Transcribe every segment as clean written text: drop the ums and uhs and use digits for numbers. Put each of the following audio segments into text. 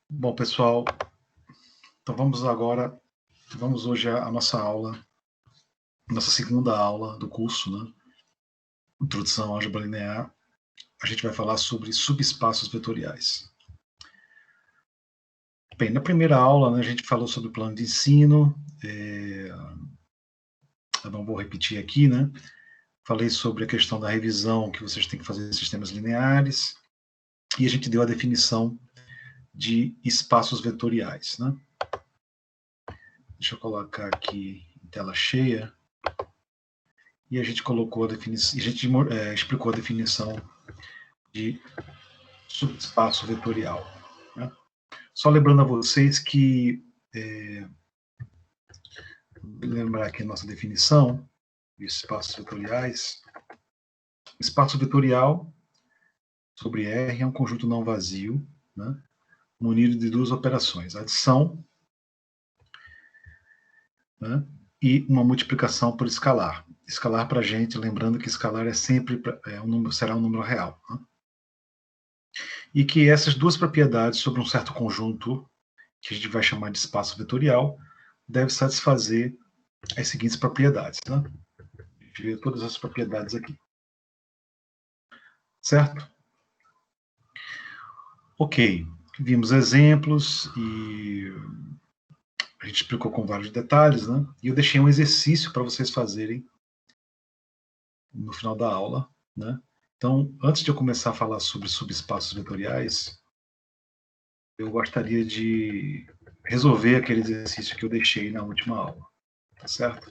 Bom, pessoal, então vamos hoje à nossa aula, nossa segunda aula do curso, né? Introdução à Álgebra Linear. A gente vai falar sobre subespaços vetoriais. Bem, na primeira aula, né, a gente falou sobre o plano de ensino, eu não vou repetir aqui, né? Falei sobre a questão da revisão que vocês têm que fazer em sistemas lineares, e a gente deu a definição de espaços vetoriais, né? Deixa eu colocar aqui em tela cheia. E a gente colocou a definição, a gente explicou a definição de subespaço vetorial. Né? Só lembrando a vocês que, lembrar aqui a nossa definição de espaços vetoriais. Espaço vetorial sobre R é um conjunto não vazio, né? Munido de duas operações, adição, né? E uma multiplicação por escalar. Escalar para a gente, lembrando que escalar é sempre será um número real. Né? E que essas duas propriedades sobre um certo conjunto, que a gente vai chamar de espaço vetorial, deve satisfazer as seguintes propriedades. Né? A gente vê todas as propriedades aqui. Certo? Ok. Vimos exemplos e a gente explicou com vários detalhes, né? E eu deixei um exercício para vocês fazerem no final da aula, né? Então, antes de eu começar a falar sobre subespaços vetoriais, eu gostaria de resolver aquele exercício que eu deixei na última aula, tá certo?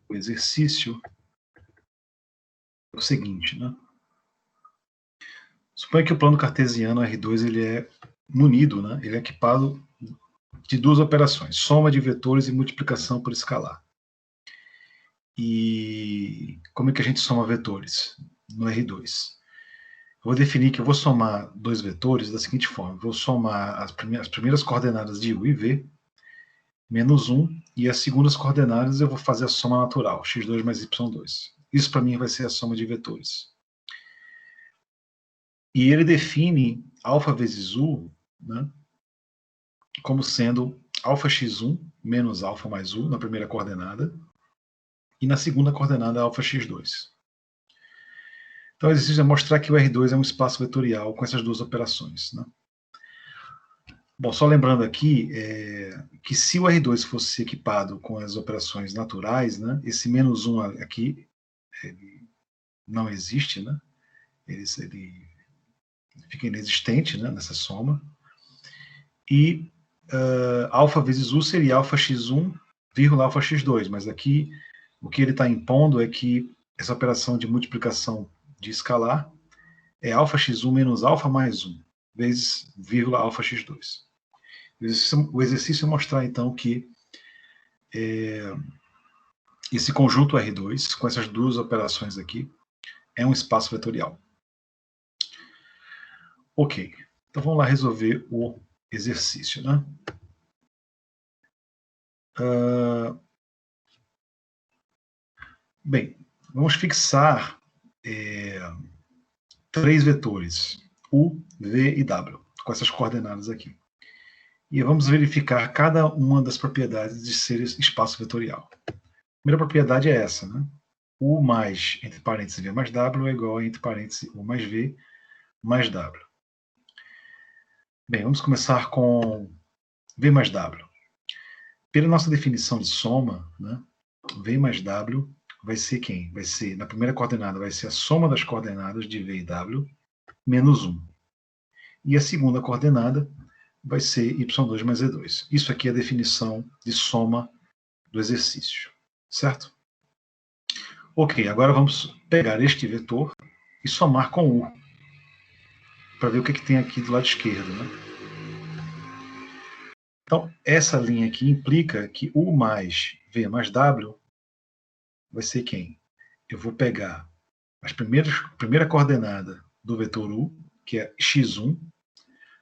O exercício é o seguinte, né? Suponha que o plano cartesiano R2 ele é munido, né? Ele é equipado de duas operações, soma de vetores e multiplicação por escalar. E como é que a gente soma vetores no R2? Eu vou definir que eu vou somar dois vetores da seguinte forma. Vou somar as primeiras coordenadas de U e V, menos 1, e as segundas coordenadas eu vou fazer a soma natural, x2 mais y2. Isso para mim vai ser a soma de vetores. E ele define alfa vezes U, né, como sendo alfa x1 menos alfa mais U na primeira coordenada, e na segunda coordenada alfa x2. Então o exercício é mostrar que o R2 é um espaço vetorial com essas duas operações. Né? Bom, só lembrando aqui que se o R2 fosse equipado com as operações naturais, né, esse menos 1 aqui não existe, né? Ele fica inexistente, né, nessa soma. E alfa vezes U seria alfa x1, vírgula alfa x2, mas aqui o que ele está impondo é que essa operação de multiplicação de escalar é alfa x1 menos alfa mais 1, vezes vírgula alfa x2. O exercício é mostrar, então, que esse conjunto R2, com essas duas operações aqui, é um espaço vetorial. Ok, então vamos lá resolver o exercício, né? Bem, vamos fixar três vetores, U, V e W, com essas coordenadas aqui. E vamos verificar cada uma das propriedades de ser espaço vetorial. A primeira propriedade é essa, né? U mais, entre parênteses, V mais W é igual a, entre parênteses, U mais V mais W. Bem, vamos começar com V mais W. Pela nossa definição de soma, né, V mais W vai ser quem? Vai ser, na primeira coordenada, vai ser a soma das coordenadas de V e W menos 1. E a segunda coordenada vai ser y2 mais e2. Isso aqui é a definição de soma do exercício, certo? Ok, agora vamos pegar este vetor e somar com U, para ver o que tem aqui do lado esquerdo, né? Então, essa linha aqui implica que U mais V mais W vai ser quem? Eu vou pegar a primeira coordenada do vetor U, que é x1,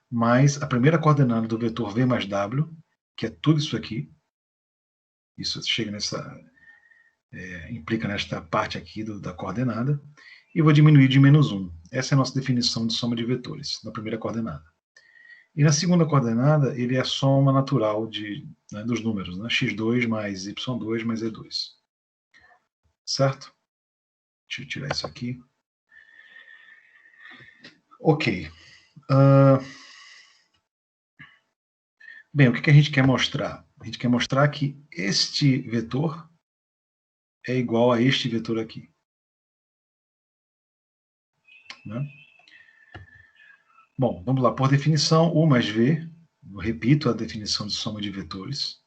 mais a primeira coordenada do vetor V mais W, que é tudo isso aqui. Isso chega implica nesta parte aqui da coordenada. E vou diminuir de menos 1. Essa é a nossa definição de soma de vetores, na primeira coordenada. E na segunda coordenada, ele é a soma natural dos números, né? x2 mais y2 mais e2. Certo? Deixa eu tirar isso aqui. Ok. Bem, o que a gente quer mostrar? A gente quer mostrar que este vetor é igual a este vetor aqui. Né? Bom, vamos lá. Por definição, U mais V, eu repito a definição de soma de vetores.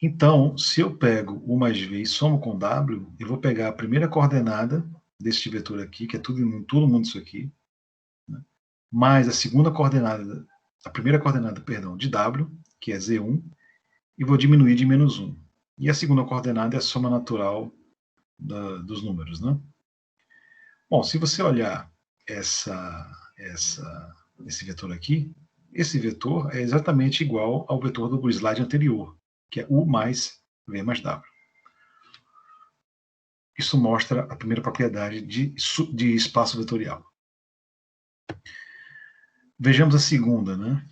Então, se eu pego U mais V e somo com W, eu vou pegar a primeira coordenada deste vetor aqui, que é todo mundo isso aqui, né? Mais a segunda coordenada, a primeira coordenada, perdão, de W, que é Z1, e vou diminuir de menos 1. E a segunda coordenada é a soma natural dos números, né? Bom, se você olhar esse vetor aqui, esse vetor é exatamente igual ao vetor do slide anterior, que é U mais V mais W. Isso mostra a primeira propriedade de espaço vetorial. Vejamos a segunda, né?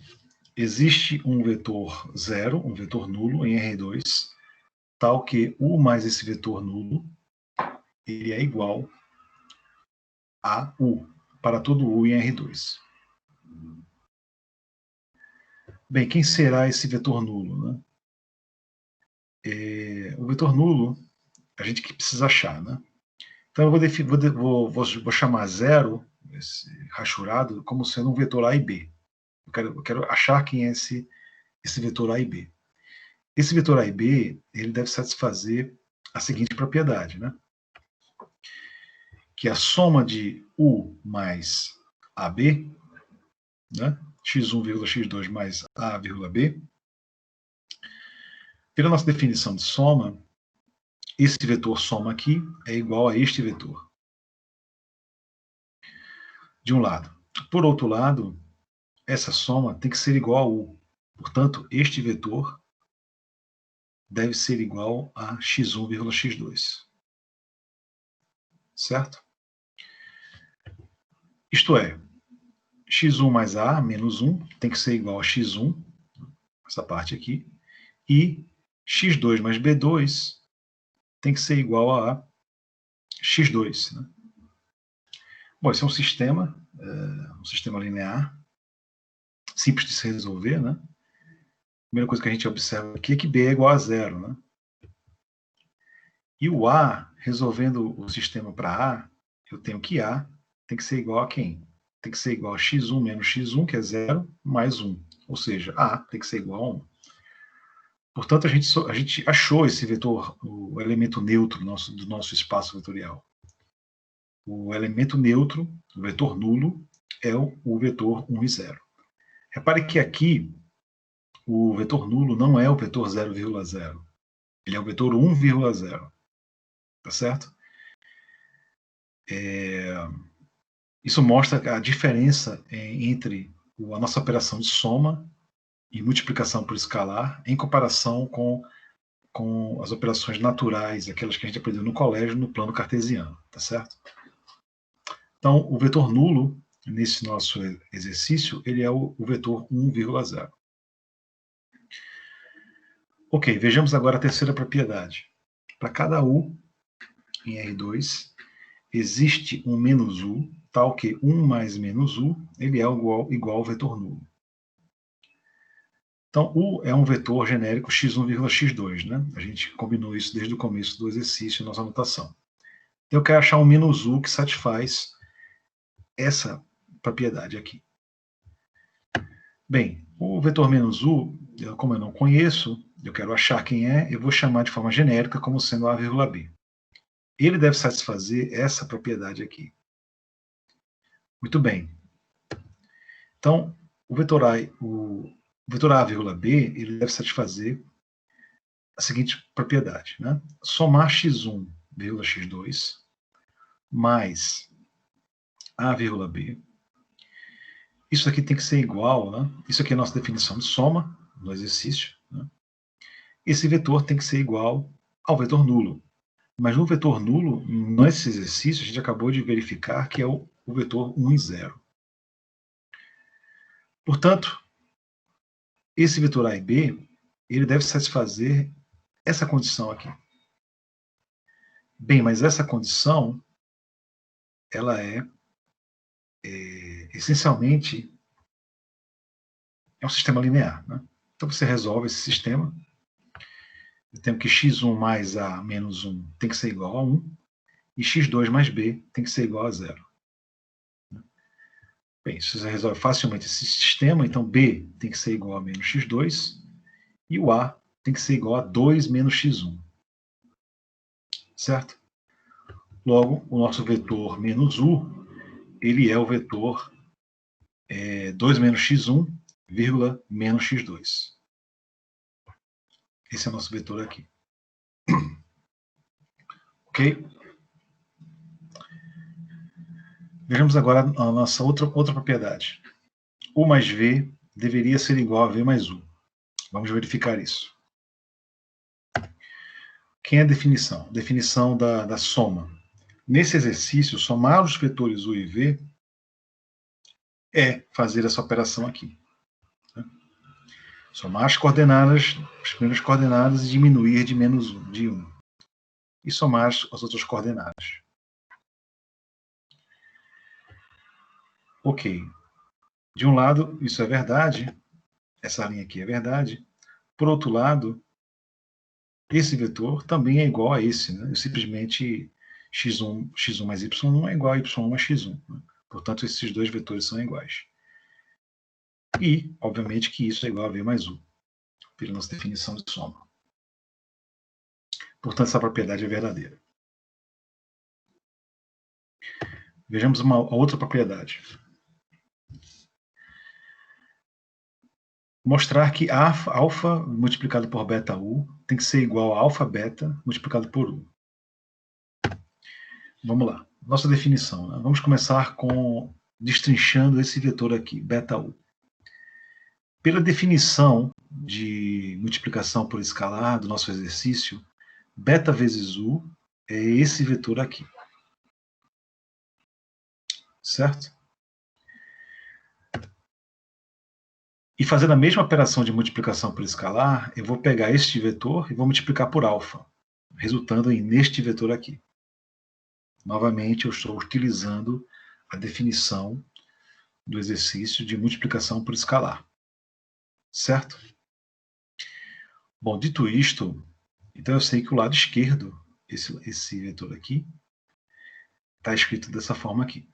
Existe um vetor zero, um vetor nulo em R2, tal que U mais esse vetor nulo, ele é igual a U, para todo U em R2. Bem, quem será esse vetor nulo? Né? O vetor nulo, a gente que precisa achar. Né? Então, eu vou chamar zero, esse rachurado, como sendo um vetor A e B. Eu quero achar quem é esse vetor A e B. Esse vetor A e B, ele deve satisfazer a seguinte propriedade, né? Que a soma de U mais AB, né? x1,x2 mais A, B, pela nossa definição de soma, esse vetor soma aqui é igual a este vetor. De um lado. Por outro lado, essa soma tem que ser igual a U. Portanto, este vetor deve ser igual a x1,x2. Certo? Isto é, x1 mais A menos 1 tem que ser igual a x1, essa parte aqui, e x2 mais B2 tem que ser igual a x2. Né? Bom, esse é um sistema linear, simples de se resolver, né? A primeira coisa que a gente observa aqui é que B é igual a zero, né? E o A, resolvendo o sistema para A, eu tenho que A tem que ser igual a quem? Tem que ser igual a x1 menos x1, que é zero, mais 1. Ou seja, A tem que ser igual a 1. Portanto, a gente achou esse vetor, o elemento neutro do nosso espaço vetorial. O elemento neutro, o vetor nulo, é o vetor 1 e 0. Repare que aqui o vetor nulo não é o vetor 0,0. Ele é o vetor 1,0. Tá certo? Isso mostra a diferença entre a nossa operação de soma e multiplicação por escalar em comparação com as operações naturais, aquelas que a gente aprendeu no colégio, no plano cartesiano. Tá certo? Então, o vetor nulo, nesse nosso exercício, ele é o vetor 1,0. Ok, vejamos agora a terceira propriedade. Para cada U em R2, existe um menos U, tal que 1 mais menos U, ele é igual ao vetor nulo. Então, U é um vetor genérico x1,x2, né? A gente combinou isso desde o começo do exercício, nossa anotação. Eu quero achar um menos U que satisfaz essa propriedade aqui. Bem, o vetor menos U, como eu não conheço, eu quero achar quem é, eu vou chamar de forma genérica como sendo A, B. Ele deve satisfazer essa propriedade aqui. Muito bem. Então, o vetor A, B, ele deve satisfazer a seguinte propriedade, né? Somar x1, x2 mais A, B. Isso aqui tem que ser igual, né? Isso aqui é a nossa definição de soma no exercício. Né? Esse vetor tem que ser igual ao vetor nulo. Mas no vetor nulo, nesse exercício, a gente acabou de verificar que é o vetor 1 e 0. Portanto, esse vetor A e B, ele deve satisfazer essa condição aqui. Bem, mas essa condição, ela essencialmente, é um sistema linear, né? Então você resolve esse sistema. Eu tenho que x1 mais a menos 1 tem que ser igual a 1, e x2 mais b tem que ser igual a 0. Bem, se você resolve facilmente esse sistema, então b tem que ser igual a menos x2, e o a tem que ser igual a 2 menos x1. Certo? Logo, o nosso vetor menos u, ele é o vetor 2 menos x1, vírgula, menos x2. Esse é o nosso vetor aqui. Ok? Vejamos agora a nossa outra propriedade. U mais V deveria ser igual a V mais U. Vamos verificar isso. Quem é a definição? Definição da soma. Nesse exercício, somar os vetores U e V é fazer essa operação aqui. Somar as coordenadas, as primeiras coordenadas e diminuir de menos 1, de 1. E somar as outras coordenadas. Ok. De um lado, isso é verdade. Essa linha aqui é verdade. Por outro lado, esse vetor também é igual a esse. Né? Eu simplesmente x1 mais y1 é igual a y1 mais x1. Né? Portanto, esses dois vetores são iguais. E, obviamente, que isso é igual a v mais u, pela nossa definição de soma. Portanto, essa propriedade é verdadeira. Vejamos a outra propriedade. Mostrar que alfa multiplicado por beta u tem que ser igual a alfa beta multiplicado por u. Vamos lá. Nossa definição. Né? Vamos começar com destrinchando esse vetor aqui, beta u. Pela definição de multiplicação por escalar do nosso exercício, beta vezes u é esse vetor aqui. Certo? E fazendo a mesma operação de multiplicação por escalar, eu vou pegar este vetor e vou multiplicar por alfa, resultando neste vetor aqui. Novamente, eu estou utilizando a definição do exercício de multiplicação por escalar. Certo? Bom, dito isto, então eu sei que o lado esquerdo, esse vetor aqui, está escrito dessa forma aqui.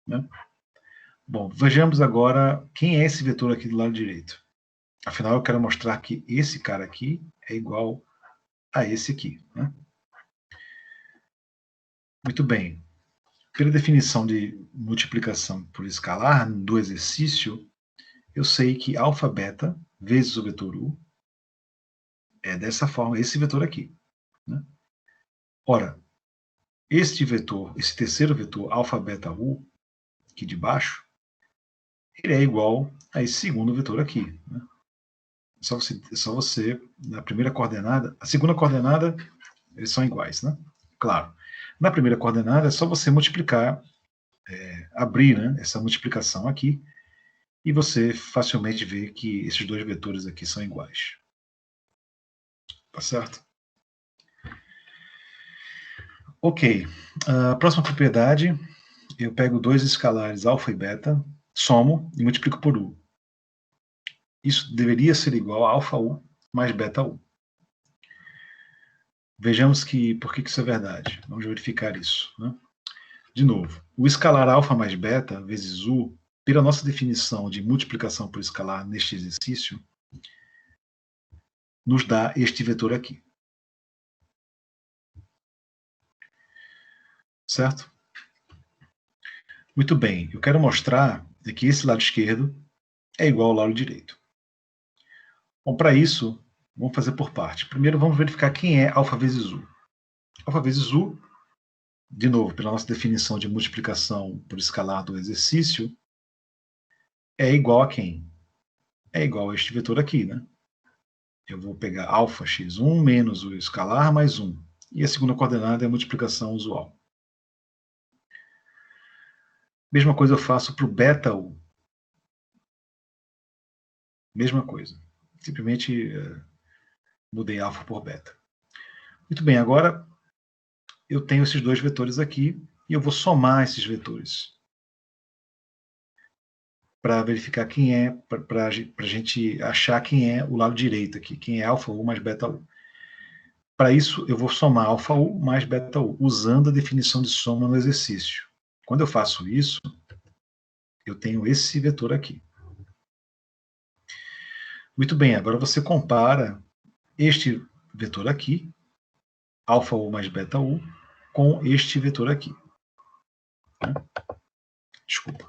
Né? Bom, vejamos agora quem é esse vetor aqui do lado direito. Afinal, eu quero mostrar que esse cara aqui é igual a esse aqui. Né? Muito bem. Pela definição de multiplicação por escalar do exercício, eu sei que alfa beta vezes o vetor u é dessa forma, esse vetor aqui. Né? Ora, este vetor, esse terceiro vetor, alfa beta u, aqui de baixo, ele é igual a esse segundo vetor aqui. Né? Só você, na primeira coordenada, a segunda coordenada, eles são iguais, né? Claro. Na primeira coordenada, é só você multiplicar, abrir, né, essa multiplicação aqui, e você facilmente vê que esses dois vetores aqui são iguais. Tá certo? Ok. A próxima propriedade, eu pego dois escalares alfa e beta, somo e multiplico por u. Isso deveria ser igual a alfa u mais beta u. Vejamos por que isso é verdade. Vamos verificar isso. Né? De novo, o escalar alfa mais beta vezes u, pela nossa definição de multiplicação por escalar neste exercício, nos dá este vetor aqui. Certo? Muito bem, eu quero mostrar que esse lado esquerdo é igual ao lado direito. Bom, para isso, vamos fazer por parte. Primeiro, vamos verificar quem é alfa vezes u. Alfa vezes u, de novo, pela nossa definição de multiplicação por escalar do exercício, é igual a quem? É igual a este vetor aqui, né? Eu vou pegar alfa x1 menos o escalar mais 1. E a segunda coordenada é a multiplicação usual. Mesma coisa eu faço para o beta u. Mesma coisa. Simplesmente mudei alfa por beta. Muito bem, agora eu tenho esses dois vetores aqui e eu vou somar esses vetores para verificar quem é, para a gente achar quem é o lado direito aqui, quem é alfa U mais beta U. Para isso, eu vou somar alfa U mais beta U, usando a definição de soma no exercício. Quando eu faço isso, eu tenho esse vetor aqui. Muito bem, agora você compara este vetor aqui, alfa U mais beta U, com este vetor aqui. Desculpa.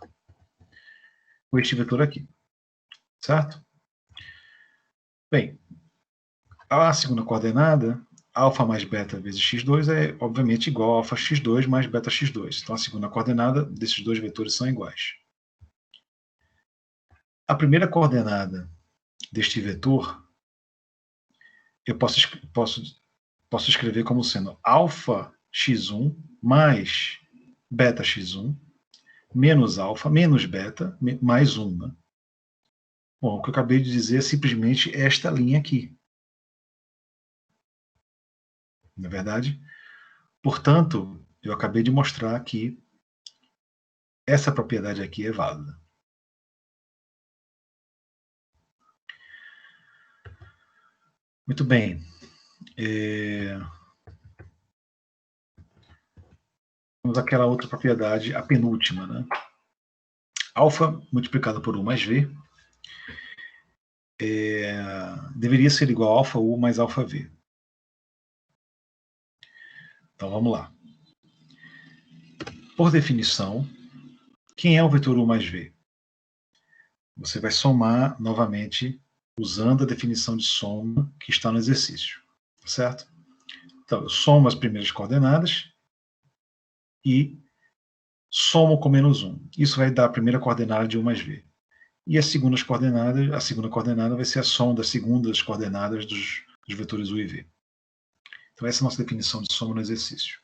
Com este vetor aqui. Certo? Bem, a segunda coordenada, alfa mais beta vezes x2, é obviamente igual a alfa x2 mais beta x2. Então, a segunda coordenada desses dois vetores são iguais. A primeira coordenada deste vetor, eu posso escrever como sendo alfa x1 mais beta x1 menos alfa menos beta mais 1. Né? Bom, o que eu acabei de dizer é simplesmente esta linha aqui. Não é verdade? Portanto, eu acabei de mostrar que essa propriedade aqui é válida. Muito bem. Vamos àquela outra propriedade, a penúltima. Né? Alfa multiplicado por 1 mais V deveria ser igual a alfa U mais alfa V. Então vamos lá. Por definição, quem é o vetor U mais V? Você vai somar novamente usando a definição de soma que está no exercício. Certo? Então, eu somo as primeiras coordenadas e somo com menos 1. Isso vai dar a primeira coordenada de U mais V. E a segunda coordenada vai ser a soma das segundas coordenadas dos vetores U e V. Então, essa é a nossa definição de soma no exercício.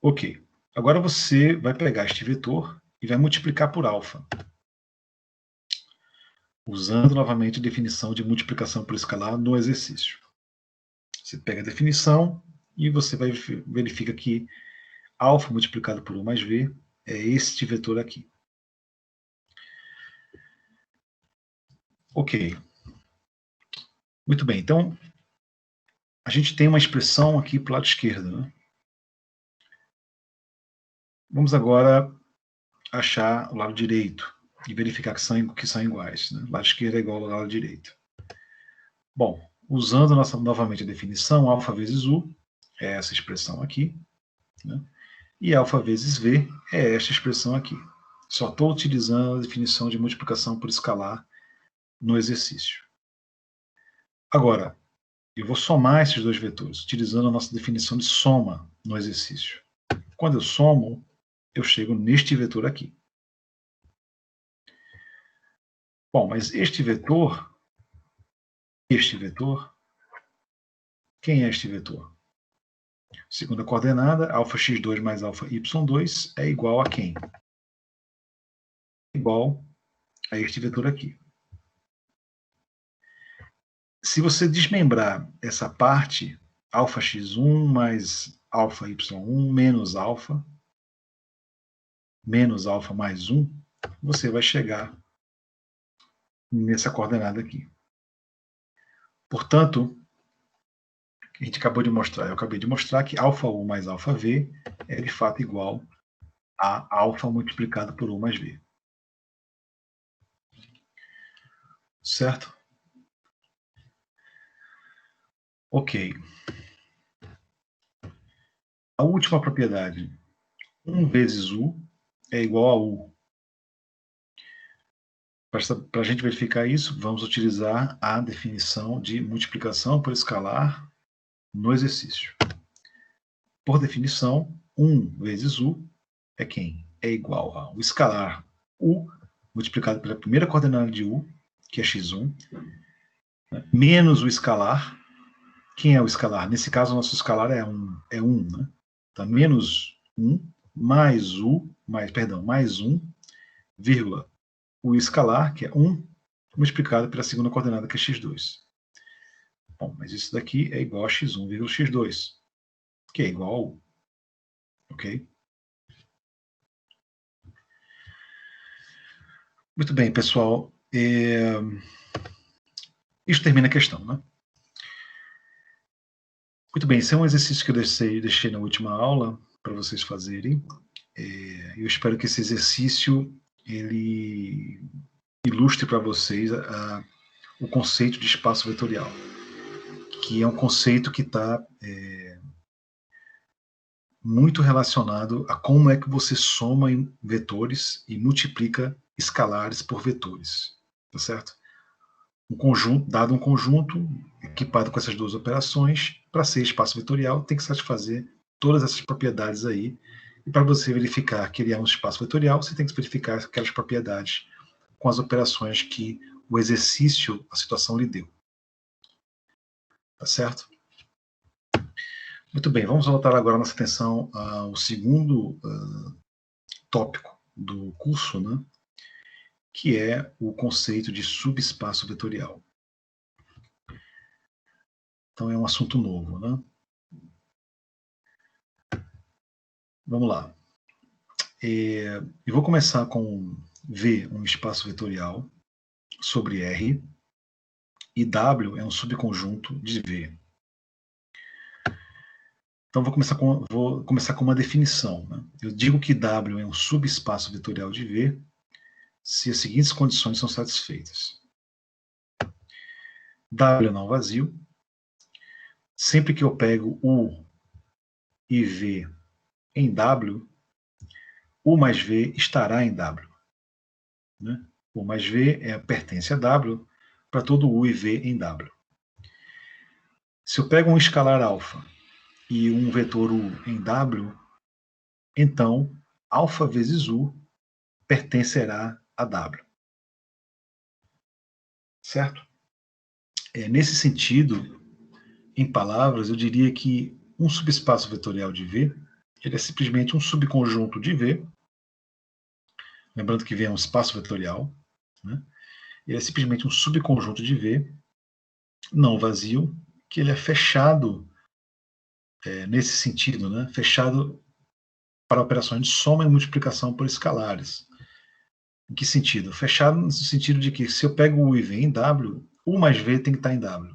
Ok. Agora você vai pegar este vetor e vai multiplicar por alfa. Usando novamente a definição de multiplicação por escalar no exercício. Você pega a definição e você vai verifica que alfa multiplicado por 1 mais V é este vetor aqui. Ok. Muito bem. Então, a gente tem uma expressão aqui para o lado esquerdo. Né? Vamos agora achar o lado direito e verificar que são iguais. Né? O lado esquerdo é igual ao lado direito. Bom, usando novamente a definição, alfa vezes U é essa expressão aqui. Né? E alfa vezes V é esta expressão aqui. Só estou utilizando a definição de multiplicação por escalar no exercício. Agora, eu vou somar esses dois vetores, utilizando a nossa definição de soma no exercício. Quando eu somo, eu chego neste vetor aqui. Bom, mas este vetor, quem é este vetor? Segunda coordenada, alfa x2 mais alfa y2 é igual a quem? Igual a este vetor aqui. Se você desmembrar essa parte, alfa x1 mais alfa y1 menos alfa mais 1, você vai chegar nessa coordenada aqui. Portanto, a gente acabou de mostrar, eu acabei de mostrar que alfa U mais alfa V é de fato igual a alfa multiplicado por U mais V. Certo? Ok. A última propriedade, 1 vezes U é igual a U. Para a gente verificar isso, vamos utilizar a definição de multiplicação por escalar no exercício. Por definição, 1 vezes U é quem? É igual ao escalar U multiplicado pela primeira coordenada de U, que é x1, né, menos o escalar. Quem é o escalar? Nesse caso, o nosso escalar é 1. Né? Então, menos 1 mais 1, vírgula, o escalar, que é 1 multiplicado pela segunda coordenada, que é x2. Bom, mas isso daqui é igual a x1, x2, que é igual a U. Ok? Muito bem, pessoal. Isso termina a questão, né? Muito bem, esse é um exercício que eu deixei na última aula para vocês fazerem. Eu espero que esse exercício ele ilustre para vocês o conceito de espaço vetorial, que é um conceito que está muito relacionado a como é que você soma em vetores e multiplica escalares por vetores, tá certo? Um conjunto, dado um conjunto equipado com essas duas operações, para ser espaço vetorial, tem que satisfazer todas essas propriedades aí. E para você verificar que ele é um espaço vetorial, você tem que verificar aquelas propriedades com as operações que o exercício, a situação lhe deu. Tá certo? Muito bem, vamos voltar agora nossa atenção ao segundo tópico do curso, né? Que é o conceito de subespaço vetorial. Então é um assunto novo, né? Vamos lá. Eu vou começar com V, um espaço vetorial sobre R, e W é um subconjunto de V. Então vou começar com uma definição, né? Eu digo que W é um subespaço vetorial de V se as seguintes condições são satisfeitas. W é não vazio. Sempre que eu pego U e V em W, U mais V estará em W. Né? U mais V pertence a W para todo U e V em W. Se eu pego um escalar alfa e um vetor U em W, então alfa vezes U pertencerá a W. Certo? Nesse sentido, em palavras, eu diria que um subespaço vetorial de V ele é simplesmente um subconjunto de V, lembrando que V é um espaço vetorial, né? Ele é simplesmente um subconjunto de V, não vazio, que ele é fechado nesse sentido, né? Fechado para operações de soma e multiplicação por escalares. Em que sentido? Fechado no sentido de que se eu pego U e V em W, U mais V tem que estar em W.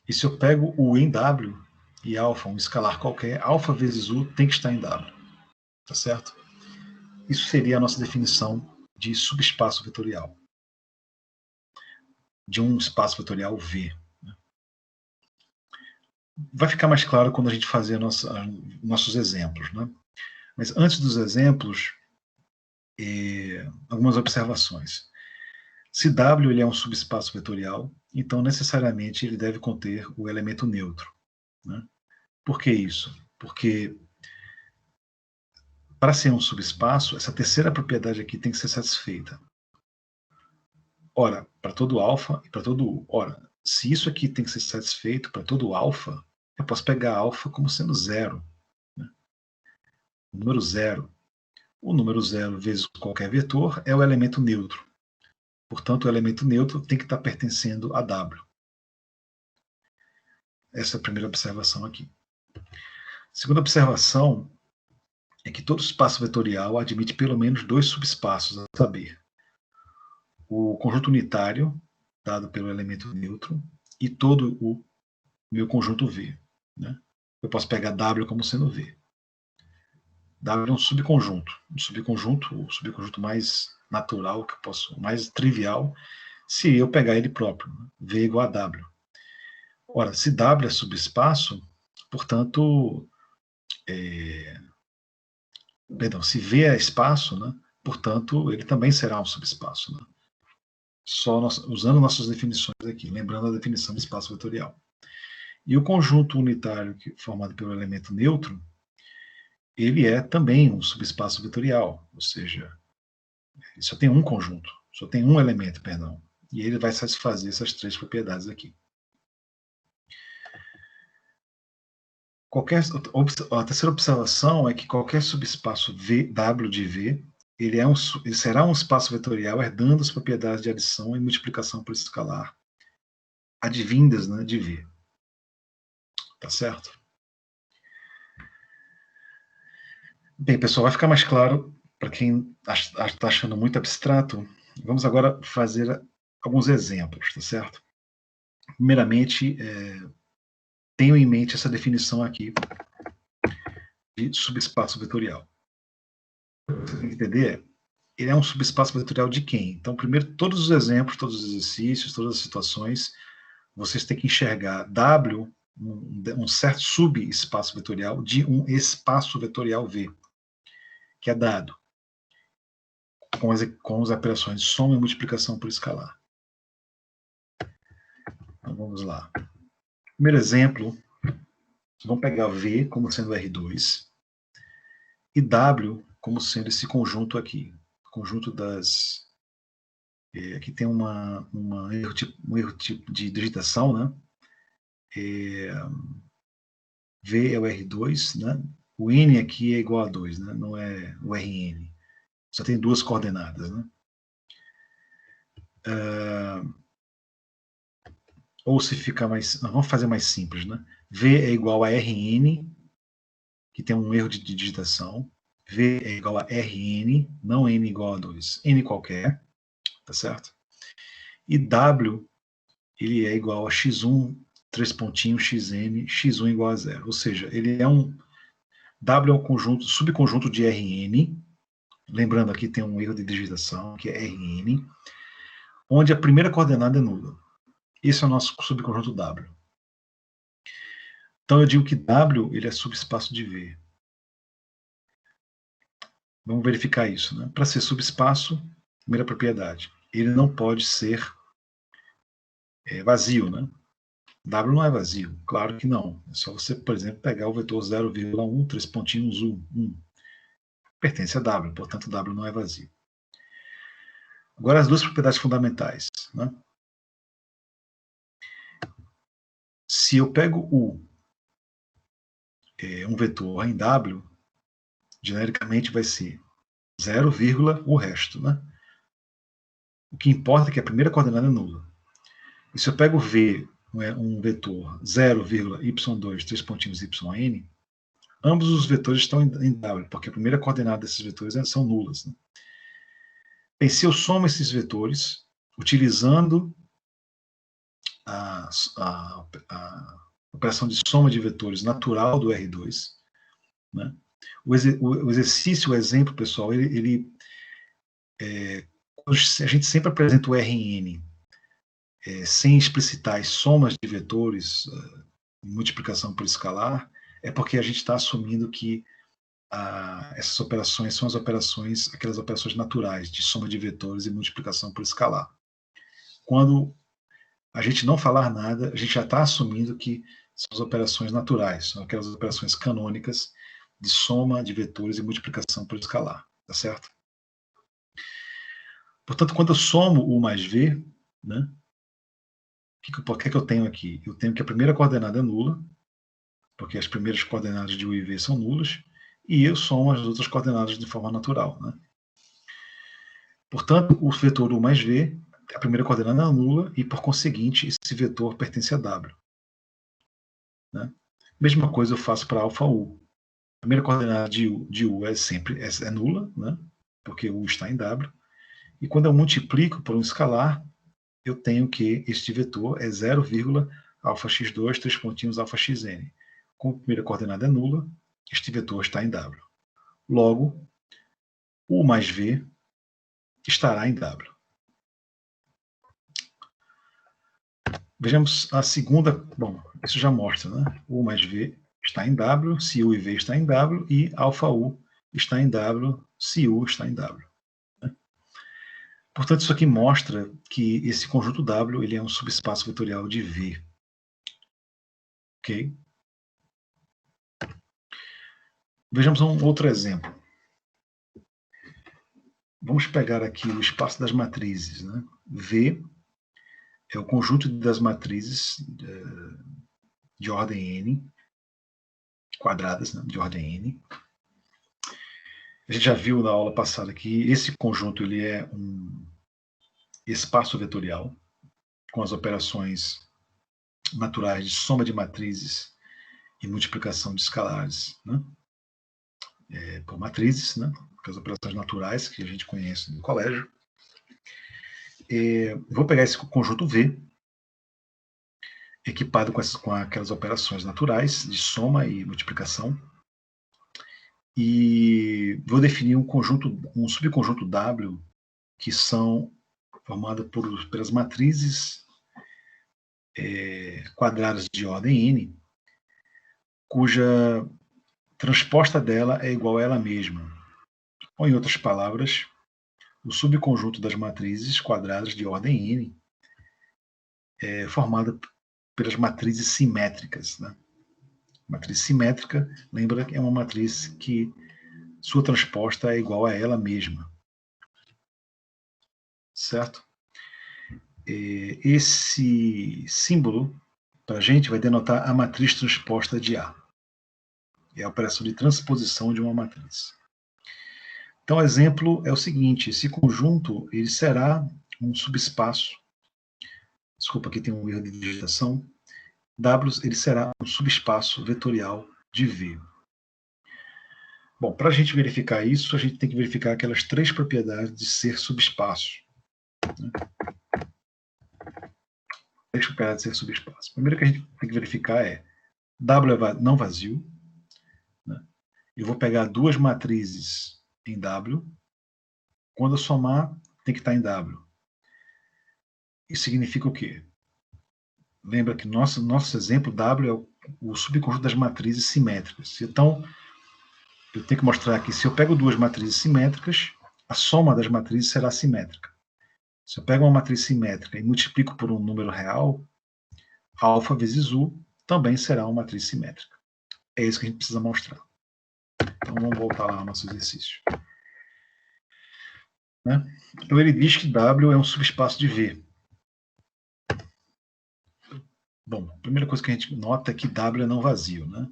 E se eu pego U em W e alfa, um escalar qualquer, alfa vezes U tem que estar em W. Tá certo? Isso seria a nossa definição de subespaço vetorial. De um espaço vetorial V. Vai ficar mais claro quando a gente fazer nossos exemplos, né? Mas antes dos exemplos, algumas observações. Se W ele é um subespaço vetorial, então necessariamente ele deve conter o elemento neutro. Né? Por que isso? Porque para ser um subespaço, essa terceira propriedade aqui tem que ser satisfeita. Ora, para todo alfa e para todo U. Ora, se isso aqui tem que ser satisfeito para todo alfa, eu posso pegar alfa como sendo zero. Né? O número zero. O número zero vezes qualquer vetor é o elemento neutro. Portanto, o elemento neutro tem que estar pertencendo a W. Essa é a primeira observação aqui. A segunda observação é que todo espaço vetorial admite pelo menos dois subespaços, a saber, o conjunto unitário, dado pelo elemento neutro, e todo o meu conjunto V. Né? Eu posso pegar W como sendo V. W é um subconjunto. O subconjunto mais natural, que eu posso, mais trivial, se eu pegar ele próprio. Né? V igual a W. Ora, se W é subespaço, portanto, se V é espaço, né, portanto, ele também será um subespaço. Né? Usando nossas definições aqui, lembrando a definição de espaço vetorial. E o conjunto unitário formado pelo elemento neutro, ele é também um subespaço vetorial, ou seja, ele só tem um conjunto, só tem um elemento, perdão, e ele vai satisfazer essas três propriedades aqui. A terceira observação é que qualquer subespaço W de V ele será um espaço vetorial herdando as propriedades de adição e multiplicação por escalar, advindas, né, de V. Tá certo? Bem, pessoal, vai ficar mais claro para quem está achando muito abstrato. Vamos agora fazer alguns exemplos, tá certo? Primeiramente, tenho em mente essa definição aqui de subespaço vetorial. Você tem que entender, ele é um subespaço vetorial de quem? Então, primeiro, todos os exemplos, todos os exercícios, todas as situações, vocês têm que enxergar W, um certo subespaço vetorial, de um espaço vetorial V, que é dado com as operações de soma e multiplicação por escalar. Então, vamos lá. Primeiro exemplo, vamos pegar V como sendo R2 e W como sendo esse conjunto aqui. Conjunto das... aqui tem um erro tipo de digitação, né? V é o R2, né? O N aqui é igual a 2, né? Não é o Rn. Só tem duas coordenadas, né? Ou se fica mais... Vamos fazer mais simples, né? V é igual a Rn, que tem um erro de digitação. V é igual a Rn, não N igual a 2. N qualquer, tá certo? E W, ele é igual a x1, 3 pontinhos, xn, x1 igual a 0. Ou seja, ele é um... W é um conjunto, subconjunto de Rn, lembrando aqui tem um erro de digitação, que é Rn, onde a primeira coordenada é nula. Esse é o nosso subconjunto W. Então eu digo que W ele é subespaço de V. Vamos verificar isso, né? Para ser subespaço, primeira propriedade, ele não pode ser vazio, né? W não é vazio, claro que não. É só você, por exemplo, pegar o vetor 0,1, 3 pontinhos, 1, 1. Pertence a W, portanto W não é vazio. Agora as duas propriedades fundamentais, né? Se eu pego um vetor em W, genericamente vai ser 0, o resto, né? O que importa é que a primeira coordenada é nula. E se eu pego V, um vetor 0, y2, 3 pontinhos yn, ambos os vetores estão em W, porque a primeira coordenada desses vetores são nulas. Né? Bem, se eu somo esses vetores, utilizando a operação de soma de vetores natural do R2, né? O exercício, o exemplo, pessoal, a gente sempre apresenta o Rn sem explicitar as somas de vetores, multiplicação por escalar, é porque a gente está assumindo que essas operações são aquelas operações naturais de soma de vetores e multiplicação por escalar. Quando a gente não falar nada, a gente já está assumindo que são as operações naturais, são aquelas operações canônicas de soma de vetores e multiplicação por escalar, tá certo? Portanto, quando eu somo U mais V, né, o que eu tenho aqui? Eu tenho que a primeira coordenada é nula, porque as primeiras coordenadas de U e V são nulas, e eu somo as outras coordenadas de forma natural. Né? Portanto, o vetor U mais V, a primeira coordenada é nula, e por conseguinte, esse vetor pertence a W. Né? Mesma coisa eu faço para alfa U. A primeira coordenada de U é sempre nula, né? Porque U está em W. E quando eu multiplico por um escalar, eu tenho que este vetor é 0, alfa x2, 3 pontinhos alfa xn. Como a primeira coordenada é nula, este vetor está em W. Logo, U mais V estará em W. Vejamos a segunda. Bom, isso já mostra, né? U mais V está em W, se U e V está em W, e alfa U está em W, se U está em W. Né? Portanto, isso aqui mostra que esse conjunto W ele é um subespaço vetorial de V. Ok? Vejamos um outro exemplo. Vamos pegar aqui o espaço das matrizes. Né? V é o conjunto das matrizes de ordem n, quadradas, né? De ordem n. A gente já viu na aula passada que esse conjunto ele é um espaço vetorial com as operações naturais de soma de matrizes e multiplicação de escalares, né? Por matrizes, né? Com as operações naturais que a gente conhece no colégio. Vou pegar esse conjunto V, equipado com aquelas operações naturais de soma e multiplicação, e vou definir um subconjunto W, que são formadas pelas matrizes quadradas de ordem n, cuja transposta dela é igual a ela mesma. Ou, em outras palavras, o subconjunto das matrizes quadradas de ordem n é formado pelas matrizes simétricas, né? Matriz simétrica, lembra que é uma matriz que sua transposta é igual a ela mesma. Certo? Esse símbolo, para a gente, vai denotar a matriz transposta de A. É a operação de transposição de uma matriz. Então, o exemplo é o seguinte: esse conjunto ele será um subespaço. Desculpa, aqui tem um erro de digitação. W ele será um subespaço vetorial de V. Bom, para a gente verificar isso, a gente tem que verificar aquelas três propriedades de ser subespaço. Né? Três propriedades de ser subespaço. A primeira que a gente tem que verificar é W é não vazio. Né? Eu vou pegar duas matrizes em W. Quando eu somar, tem que estar em W. Isso significa o quê? Lembra que nosso exemplo W é o subconjunto das matrizes simétricas. Então, eu tenho que mostrar que se eu pego duas matrizes simétricas, a soma das matrizes será simétrica. Se eu pego uma matriz simétrica e multiplico por um número real, alfa vezes U também será uma matriz simétrica. É isso que a gente precisa mostrar. Então vamos voltar lá ao nosso exercício. Né? Então ele diz que W é um subespaço de V. Bom, a primeira coisa que a gente nota é que W é não vazio. Né?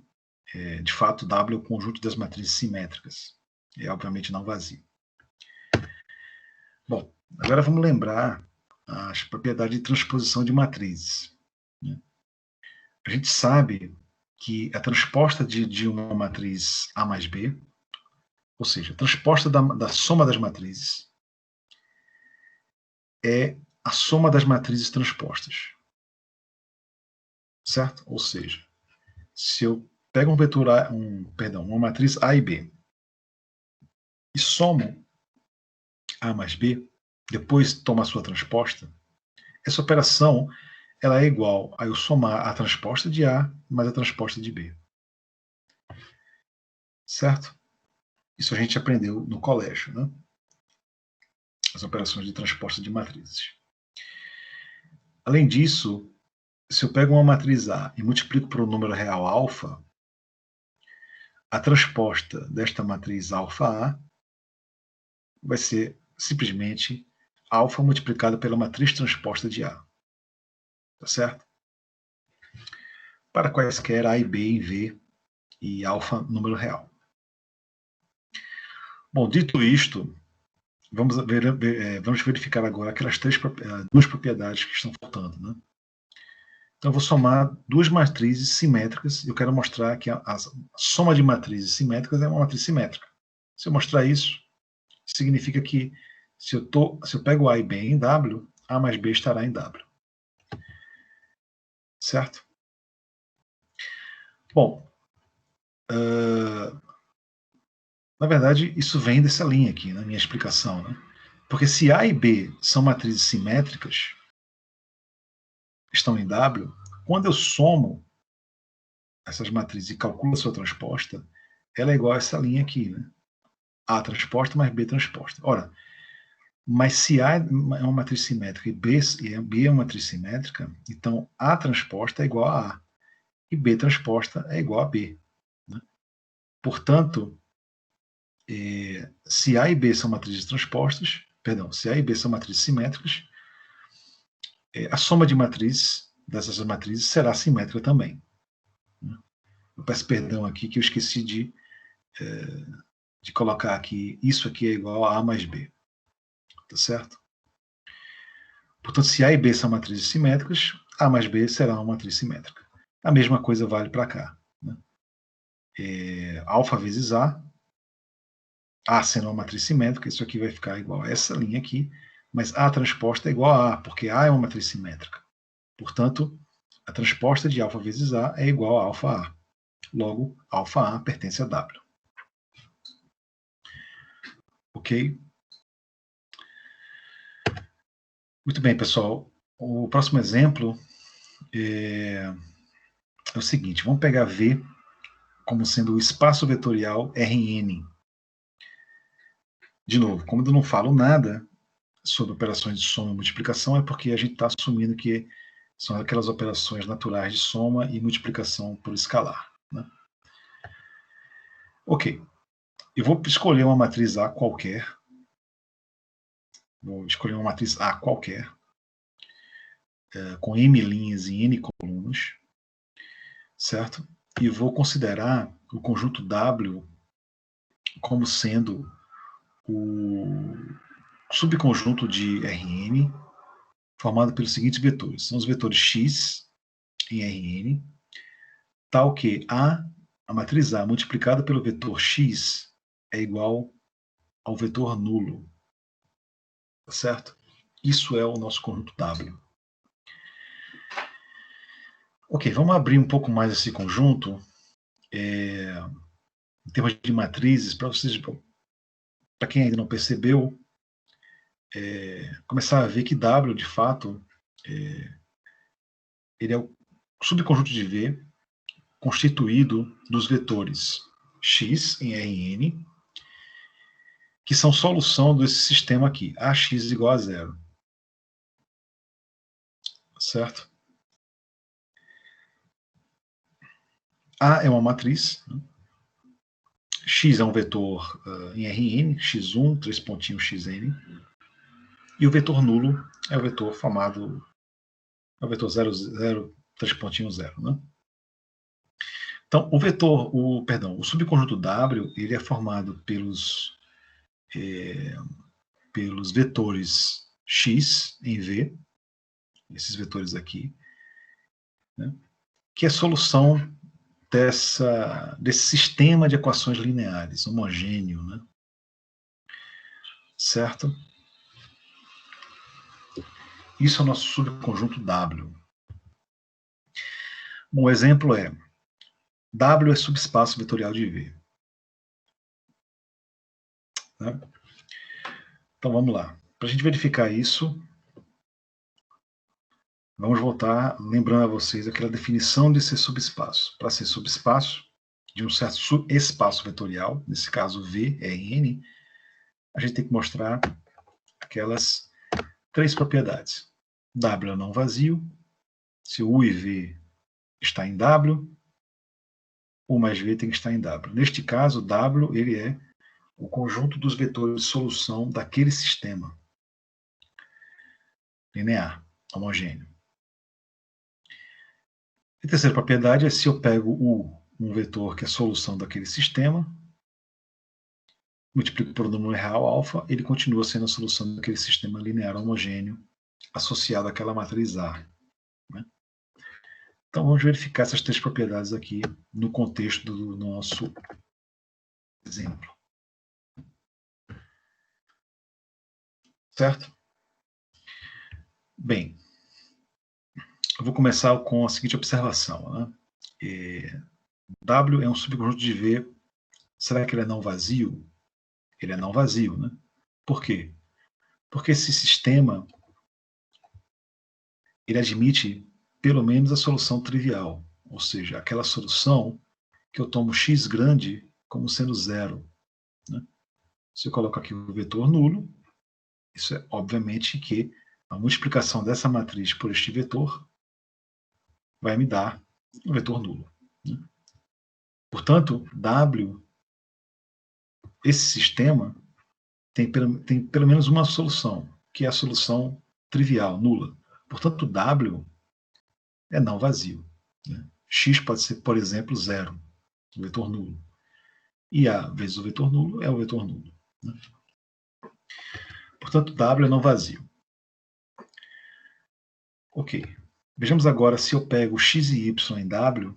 De fato, W é o conjunto das matrizes simétricas. É obviamente não vazio. Bom, agora vamos lembrar as propriedades de transposição de matrizes. Né? A gente sabe que a transposta de uma matriz A mais B, ou seja, a transposta da soma das matrizes, é a soma das matrizes transpostas. Certo? Ou seja, se eu pego uma matriz A e B e somo A mais B, depois tomo a sua transposta, essa operação ela é igual a eu somar a transposta de A mais a transposta de B. Certo? Isso a gente aprendeu no colégio, né? As operações de transposta de matrizes. Além disso, se eu pego uma matriz A e multiplico por um número real alfa, a transposta desta matriz alfa A vai ser simplesmente alfa multiplicado pela matriz transposta de A. Tá certo? Para quaisquer A e B em V e alfa número real. Bom, dito isto, vamos verificar agora aquelas duas propriedades que estão faltando. Né? Então, eu vou somar duas matrizes simétricas e eu quero mostrar que a soma de matrizes simétricas é uma matriz simétrica. Se eu mostrar isso, significa que se eu pego A e B em W, A mais B estará em W. Certo? Bom, na verdade, isso vem dessa linha aqui, na minha explicação. Né? Porque se A e B são matrizes simétricas, estão em W, quando eu somo essas matrizes e calculo a sua transposta, ela é igual a essa linha aqui. Né? A transposta mais B transposta. Ora, mas se A é uma matriz simétrica e B é uma matriz simétrica, então A transposta é igual a A e B transposta é igual a B. Né? Portanto, se A e B são matrizes transpostas, se A e B são matrizes simétricas, a soma de matrizes dessas matrizes será simétrica também. Né? Eu peço perdão aqui que eu esqueci de de colocar aqui, isso aqui é igual a A mais B. Tá certo? Portanto, se A e B são matrizes simétricas, A mais B será uma matriz simétrica. A mesma coisa vale para cá. Né? Alfa vezes A sendo uma matriz simétrica, isso aqui vai ficar igual a essa linha aqui, mas A transposta é igual a A, porque A é uma matriz simétrica. Portanto, a transposta de alfa vezes A é igual a alfa A. Logo, alfa A pertence a W. Ok? Muito bem, pessoal. O próximo exemplo é o seguinte. Vamos pegar V como sendo o espaço vetorial Rn. De novo, como eu não falo nada sobre operações de soma e multiplicação, é porque a gente está assumindo que são aquelas operações naturais de soma e multiplicação por escalar. Né? Ok. Eu vou escolher uma matriz A qualquer. Vou escolher uma matriz A qualquer, com M linhas e N colunas, certo? E vou considerar o conjunto W como sendo o subconjunto de Rn formado pelos seguintes vetores. São os vetores x em Rn, tal que a matriz A multiplicada pelo vetor x é igual ao vetor nulo. Tá certo? Isso é o nosso conjunto W. Ok, vamos abrir um pouco mais esse conjunto em termos de matrizes, para vocês, para quem ainda não percebeu, começar a ver que W, de fato, ele é o subconjunto de V constituído dos vetores x em Rn, que são solução desse sistema aqui, Ax igual a zero. Certo? A é uma matriz, né? X é um vetor em Rn, x1, 3 pontinhos xn, e o vetor nulo é o vetor formado, é o vetor 0, 0, 3 pontinhos 0, né? Então, o subconjunto W, ele é formado pelos vetores x em V, esses vetores aqui, né, que é a solução desse sistema de equações lineares, homogêneo, né? Certo? Isso é o nosso subconjunto W. Um exemplo é W é subespaço vetorial de V. Né? Então vamos lá. Para a gente verificar isso, vamos voltar lembrando a vocês aquela definição de ser subespaço. Para ser subespaço de um certo espaço vetorial, nesse caso V, Rn, a gente tem que mostrar aquelas três propriedades. W é não vazio, se U e V está em W, U mais V tem que estar em W. Neste caso, W ele é o conjunto dos vetores de solução daquele sistema linear, homogêneo. A terceira propriedade é se eu pego um vetor que é a solução daquele sistema, multiplico por um número real, alfa, ele continua sendo a solução daquele sistema linear homogêneo associado àquela matriz A. Né? Então vamos verificar essas três propriedades aqui no contexto do nosso exemplo. Certo? Bem, eu vou começar com a seguinte observação. Né? W é um subconjunto de V. Será que ele é não vazio? Ele é não vazio, né? Por quê? Porque esse sistema ele admite pelo menos a solução trivial, ou seja, aquela solução que eu tomo x grande como sendo zero. Né? Se eu coloco aqui o vetor nulo, isso é obviamente que a multiplicação dessa matriz por este vetor vai me dar um vetor nulo. Né? Portanto, W, esse sistema, tem pelo menos uma solução, que é a solução trivial, nula. Portanto, W é não vazio. Né? X pode ser, por exemplo, zero, um vetor nulo. E A vezes o vetor nulo é o vetor nulo. Né? Portanto, W é não vazio. Ok. Vejamos agora se eu pego x e y em W,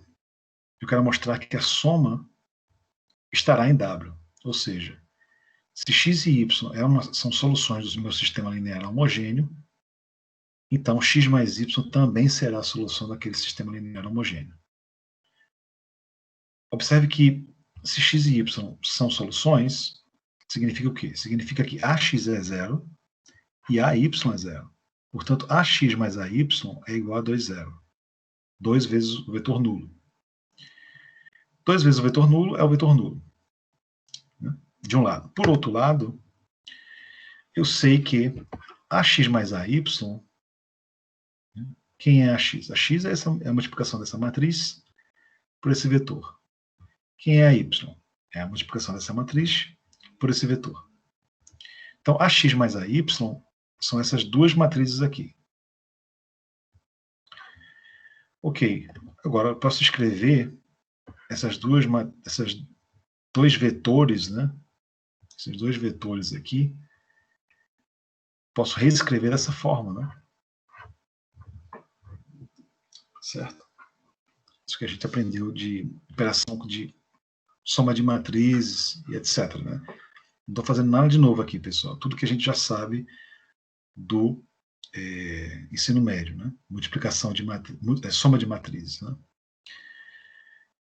eu quero mostrar que a soma estará em W. Ou seja, se x e y são soluções do meu sistema linear homogêneo, então x mais y também será a solução daquele sistema linear homogêneo. Observe que se x e y são soluções, significa o quê? Significa que ax é zero e ay é zero. Portanto, ax mais ay é igual a 2, 0. 2 vezes o vetor nulo. 2 vezes o vetor nulo é o vetor nulo. Né? De um lado. Por outro lado, eu sei que ax mais ay, quem é ax? Ax é a multiplicação dessa matriz por esse vetor. Quem é a y? É a multiplicação dessa matriz por esse vetor. Então, ax mais ay são essas duas matrizes aqui. Ok, agora eu posso escrever esses dois vetores, né? Esses dois vetores aqui, posso reescrever dessa forma, né? Certo? Isso que a gente aprendeu de operação de soma de matrizes e etc. Né? Não estou fazendo nada de novo aqui, pessoal. Tudo que a gente já sabe do ensino médio, né? Multiplicação de soma de matrizes, né?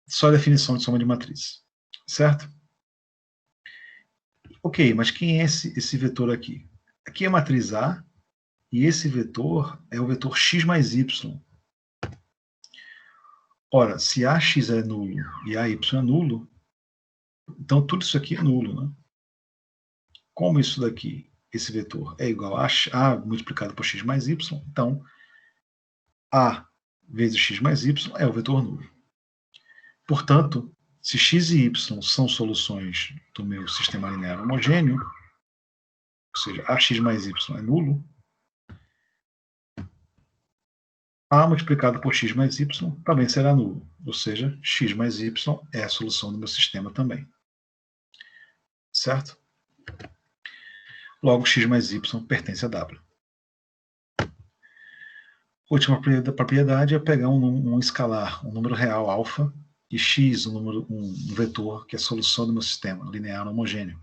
Só a definição de soma de matrizes, certo? Ok, mas quem é esse vetor aqui? Aqui é a matriz A, e esse vetor é o vetor x mais y. Ora, se ax é nulo e ay é nulo, então tudo isso aqui é nulo, né? Como isso daqui, esse vetor, é igual a A multiplicado por x mais y, então A vezes x mais y é o vetor nulo. Portanto, se x e y são soluções do meu sistema linear homogêneo, ou seja, ax mais y é nulo, A multiplicado por x mais y também será nulo, ou seja, x mais y é a solução do meu sistema também. Certo? Logo, x mais y pertence a W. Última propriedade é pegar um escalar, um número real alfa, e x, um vetor, que é a solução do meu sistema linear homogêneo.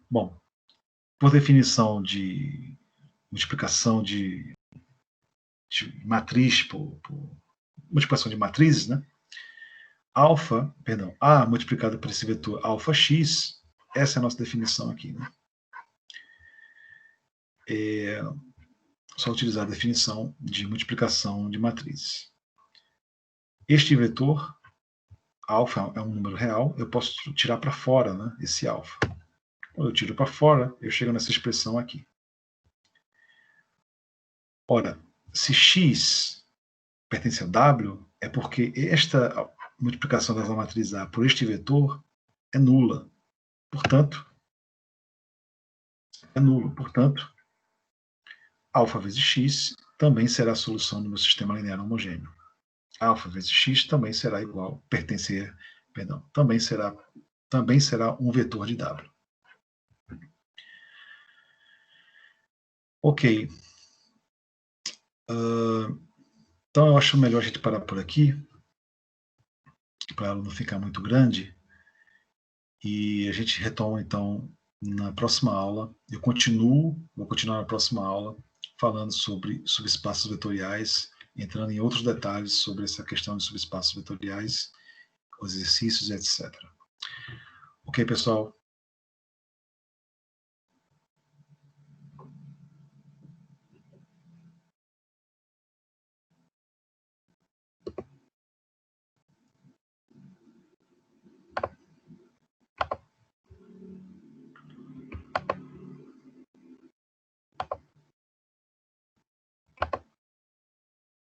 Bom, por definição de multiplicação de matriz por multiplicação de matrizes, né? A multiplicado por esse vetor alfa x, essa é a nossa definição aqui, né? É só utilizar a definição de multiplicação de matrizes. Este vetor, alfa é um número real, eu posso tirar para fora, né, esse alfa. Quando eu tiro para fora, eu chego nessa expressão aqui. Ora, se x pertence a W, é porque esta multiplicação da matriz A por este vetor é nula. Portanto, é nulo. Portanto, alfa vezes x também será a solução do meu sistema linear homogêneo. Alfa vezes x também será igual, também será um vetor de W. Ok. Então eu acho melhor a gente parar por aqui, para ela não ficar muito grande. E a gente retoma então na próxima aula. Vou continuar na próxima aula falando sobre subespaços vetoriais, entrando em outros detalhes sobre essa questão de subespaços vetoriais, os exercícios, etc. Ok, pessoal?